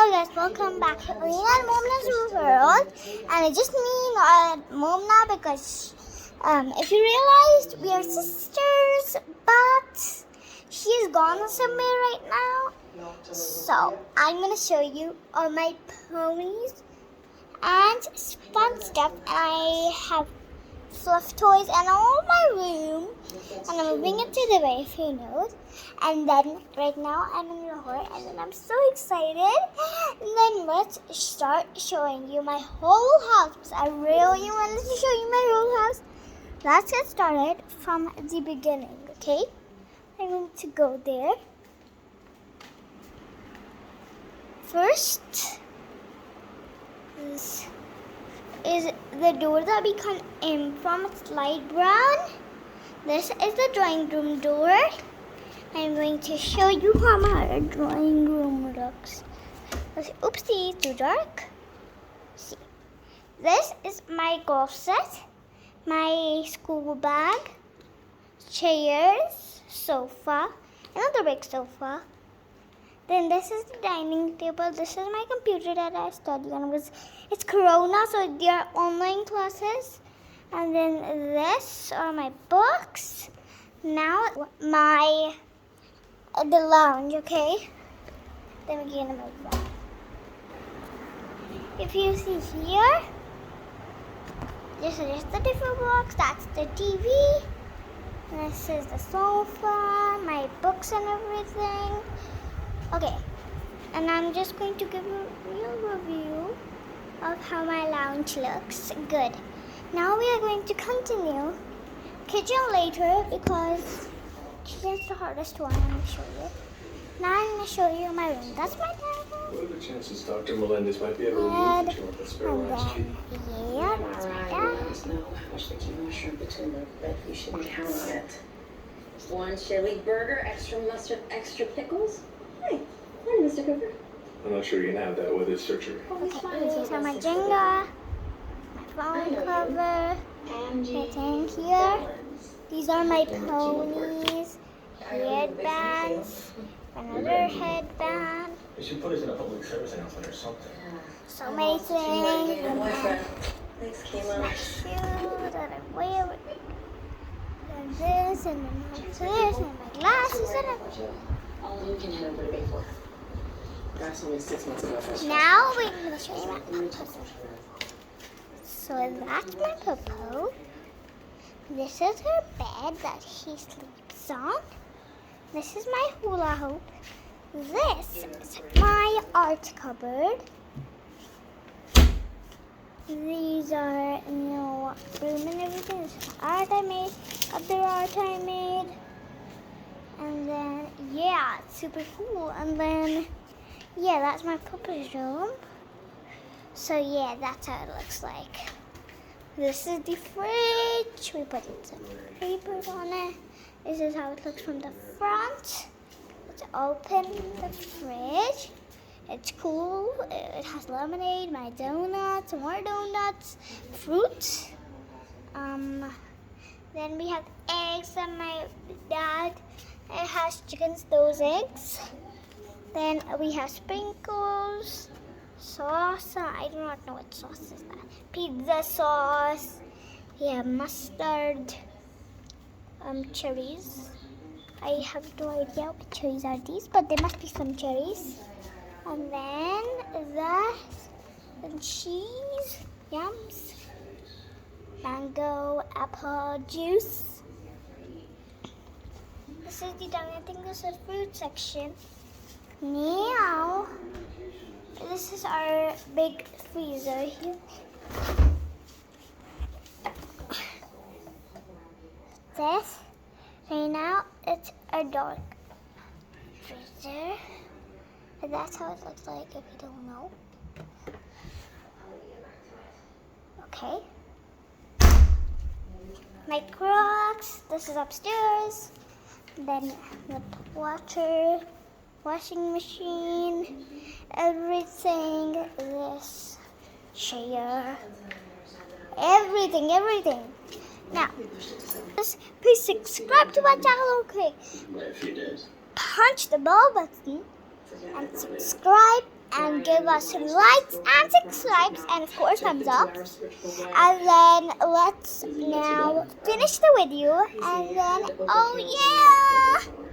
Hello guys, welcome back to Aleena and Momna's world. And it's just me, not Momna, because if you realized, we are sisters, but she's gone somewhere right now. So I'm gonna show you all my ponies and fun stuff. I have fluff toys and all my room, and I'm moving it to the way, if you know. And then right now I'm in Lahore, and then I'm so excited. And then let's start showing you my whole house. I really wanted to show you my whole house. Let's get started from the beginning, okay? I'm going to go there. First is the door that we come in from. It's light brown. This is the drawing room door. I'm going to show you how my drawing room looks. Oopsie, too dark. See, this is my golf set, my school bag, chairs, sofa, another big sofa. Then this is the dining table. This is my computer that I study on because it's Corona, so they are online classes. And then this are my books. Now the lounge, okay? Then we're gonna move on. If you see here, this is just the different box. That's the TV. This is the sofa, my books and everything. Okay, and I'm just going to give a real review of how my lounge looks. Good. Now we are going to continue kitchen later because kitchen's the hardest one. I'm going to show you. Now I'm going to show you my room. That's my bed. What are the chances Dr. Melendez might be able to use the children with spare lives? Yeah, that's my dad. No, I wish they keep more shrimp between them, but you shouldn't count on it. One chili burger, extra mustard, extra pickles. Hey, morning, Mr. Cooper. I'm not sure you can have that with his surgery. Okay, these are my Jenga, my phone cover, everything here. These are my ponies, headbands, another headband. You should put us in a public service announcement or something. So many things. Thanks, Kayla. My shoes that I wear. And this, and then this, and my glasses, and everything. All you can have what to pay for. That's only 6 months ago. Now we're going to show you my popo. So that's my popo. This is her bed that she sleeps on. This is my hula hoop. This is my art cupboard. These are, room and everything. This is art I made, other art I made. And then, yeah, it's super cool. And then, yeah, that's my puppet's room. So, yeah, that's how it looks like. This is the fridge. We put some papers on it. This is how it looks from the front. Let's open the fridge. It's cool. It has lemonade, my donuts, more donuts, fruit. Then we have eggs and my dad. It has chickens, those eggs. Then we have sprinkles, sauce. I do not know what sauce is that. Pizza sauce. Yeah, mustard. Cherries. I have no idea what cherries are these, but there must be some cherries. And then that, and cheese, yums, mango, apple juice. This is the I think this is the fruit section. Now, this is our big freezer here. This, right now, it's a dark freezer. That's how it looks like if you don't know. Okay. My Crocs. This is upstairs. Then the water, washing machine, everything. This chair. Everything. Now, please subscribe to my channel, okay? If you did. Punch the bell button and subscribe and give us some likes and subscribes and of course thumbs up. And then let's now finish the video and then, oh yeah!